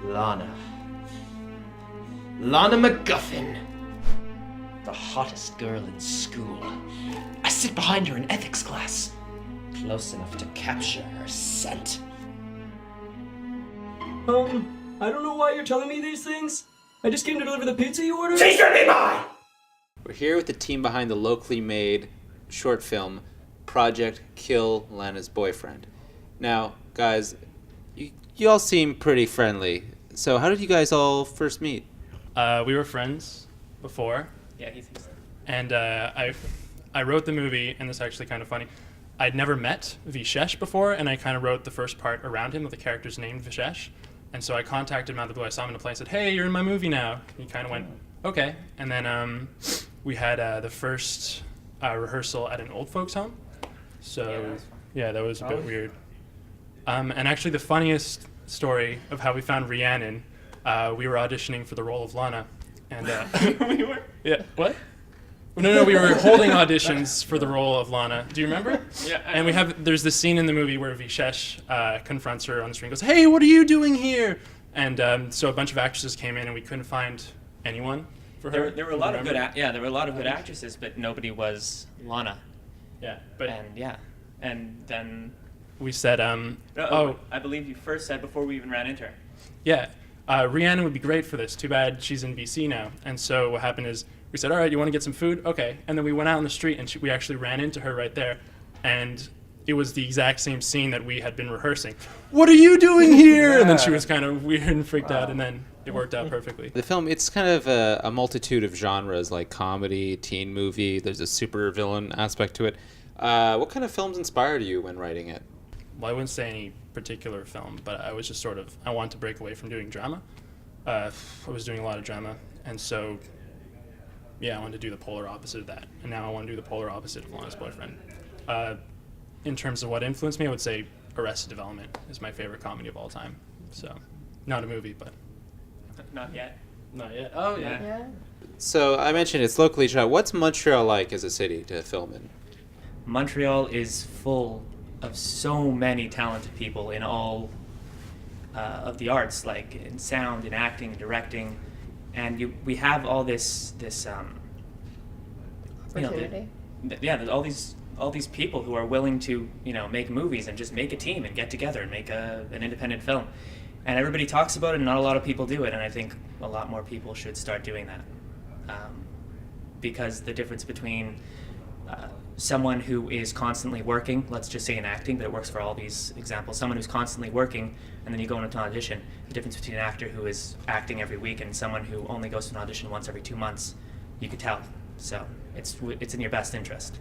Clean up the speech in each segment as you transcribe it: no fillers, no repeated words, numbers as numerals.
Lana. Lana MacGuffin. The hottest girl in school. I sit behind her in ethics class. Close enough to capture her scent. I don't know why you're telling me these things. I just came to deliver the pizza you ordered. She should be mine! We're here with the team behind the locally made short film, Project Kill Lana's Boyfriend. Now, guys, you all seem pretty friendly. So how did you guys all first meet? We were friends before. Yeah, he thinks so. And I wrote the movie, and this is actually kind of funny. I'd never met Vishesh before, and I kind of wrote the first part around him with the character's named Vishesh. And so I contacted him out of the blue. I saw him in a play and said, "Hey, you're in my movie now." And he kind of went, "Okay." And then we had the first rehearsal at an old folks home. So yeah, that was a bit weird. And actually the funniest story of how we found Rhiannon, we were auditioning for the role of Lana. And We were? yeah, what? No, we were holding auditions for the role of Lana. Do you remember? Yeah. And there's this scene in the movie where Vishesh confronts her on the street and goes, "Hey, what are you doing here?" And so a bunch of actresses came in and we couldn't find anyone for her. There were a lot of good there were a lot of good actresses, but nobody was Lana. Yeah, but And then we said, I believe you first said before we even ran into her. yeah, Rhiannon would be great for this. Too bad she's in BC now. And so what happened is we said, "All right, you want to get some food? Okay." And then we went out on the street and we actually ran into her right there. And it was the exact same scene that we had been rehearsing. "What are you doing here?" Yeah. And then she was kind of weird and freaked out, and then it worked out perfectly. The film, it's kind of a multitude of genres, like comedy, teen movie. There's a super villain aspect to it. What kind of films inspired you when writing it? Well, I wouldn't say any particular film, but I was just I wanted to break away from doing drama. I was doing a lot of drama, and so, yeah, I wanted to do the polar opposite of that. And now I want to do the polar opposite of Lana's Boyfriend. In terms of what influenced me, I would say Arrested Development is my favorite comedy of all time. So, not a movie, but... Not yet. Not yet. Oh, yeah. Yeah. So I mentioned it's locally shot. What's Montreal like as a city to film in? Montreal is full of so many talented people in all of the arts, like in sound, in acting, directing, and we have all this Opportunity. There's all these people who are willing to make movies and just make a team and get together and make an independent film, and everybody talks about it and not a lot of people do it, and I think a lot more people should start doing that, because the difference between someone who is constantly working, let's just say in acting, but it works for all these examples, someone who's constantly working and then you go into an audition, the difference between an actor who is acting every week and someone who only goes to an audition once every 2 months, you could tell. So it's in your best interest.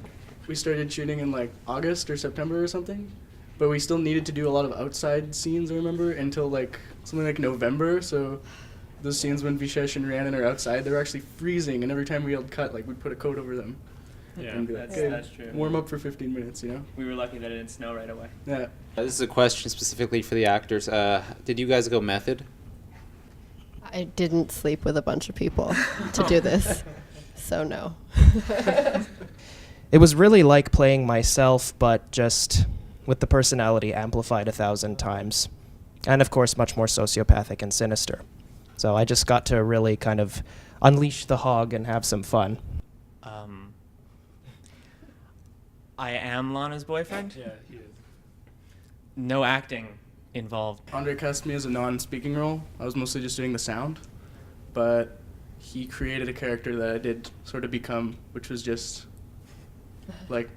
We started shooting in like August or September or something, but we still needed to do a lot of outside scenes, I remember, until like something like November. So those scenes when Vishesh and Rhiannon are outside, they're actually freezing, and every time we yelled cut, like we'd put a coat over them. Yeah. And be like, That's true. warm up for 15 minutes, We were lucky that it didn't snow right away. Yeah. This is a question specifically for the actors. Did you guys go method? I didn't sleep with a bunch of people to do this, so no. It was really like playing myself, but just with the personality amplified 1,000 times. And of course, much more sociopathic and sinister. So I just got to really kind of unleash the hog and have some fun. I am Lana's boyfriend. Yeah, he is. No acting involved. Andre cast me as a non-speaking role. I was mostly just doing the sound, but he created a character that I did sort of become, which was just like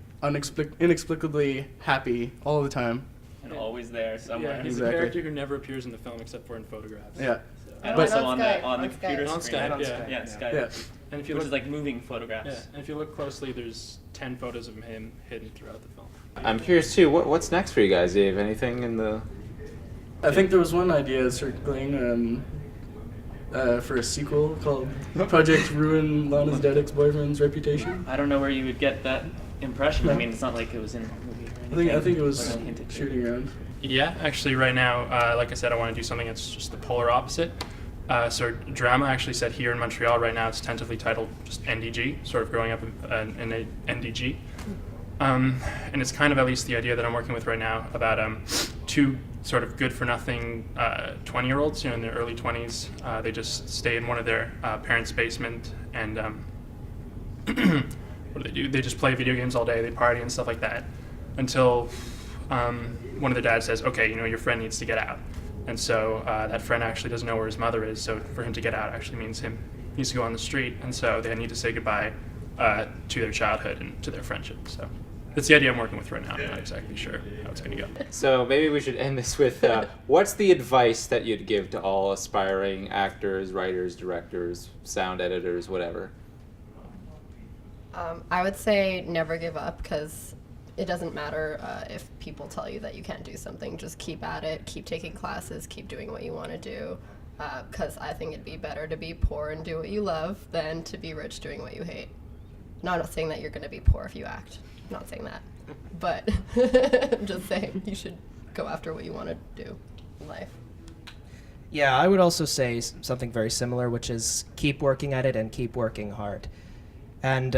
inexplicably happy all the time. And always there somewhere. Yeah, he's Exactly. a character who never appears in the film except for in photographs. Yeah. And But- also on on Skype, the on computer Skype. On screen. Skype, yeah. Yeah, Skype. Yeah. And if you Which look, is like moving photographs. yeah, and if you look closely, there's 10 photos of him hidden throughout the film. I'm curious too. What's next for you guys? Do you have anything in the? I think there was one idea circling for a sequel called Project Ruin Lana's Dead Ex-Boyfriend's Reputation. I don't know where you would get that impression. I mean, it's not like it was in the movie or anything. I think it was Wasn't hinted to. shooting around. Yeah, actually, right now, like I said, I want to do something that's just the polar opposite. So drama actually set here in Montreal right now. It's tentatively titled just NDG, sort of growing up in a NDG. And it's kind of at least the idea that I'm working with right now about two sort of good-for-nothing 20-year-olds, in their early 20s. They just stay in one of their parents' basement, and what do? They just play video games all day. They party and stuff like that, until one of their dads says, "Okay, your friend needs to get out." And so that friend actually doesn't know where his mother is. So for him to get out actually means him needs to go on the street, and so they need to say goodbye to their childhood and to their friendship. So that's the idea I'm working with right now. I'm not exactly sure how it's going to go. So maybe we should end this with what's the advice that you'd give to all aspiring actors, writers, directors, sound editors, whatever? I would say never give up, because it doesn't matter if people tell you that you can't do something. Just keep at it, keep taking classes, keep doing what you want to do, because I think it'd be better to be poor and do what you love than to be rich doing what you hate. No, I'm not saying that you're going to be poor if you act. I'm not saying that. But I'm just saying you should go after what you want to do in life. Yeah, I would also say something very similar, which is keep working at it and keep working hard. And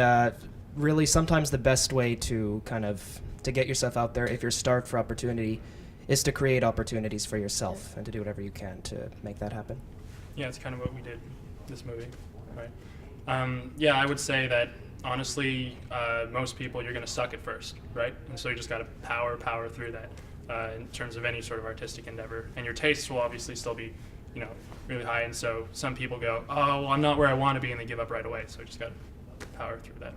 really, sometimes the best way to to get yourself out there, if you're starved for opportunity, is to create opportunities for yourself and to do whatever you can to make that happen. Yeah, it's kind of what we did in this movie, right? Yeah, I would say that, honestly, most people, you're going to suck at first, right? And so you just got to power through that in terms of any sort of artistic endeavor. And your tastes will obviously still be, really high. And so some people go, oh, well, I'm not where I want to be, and they give up right away. So you just got to power through that.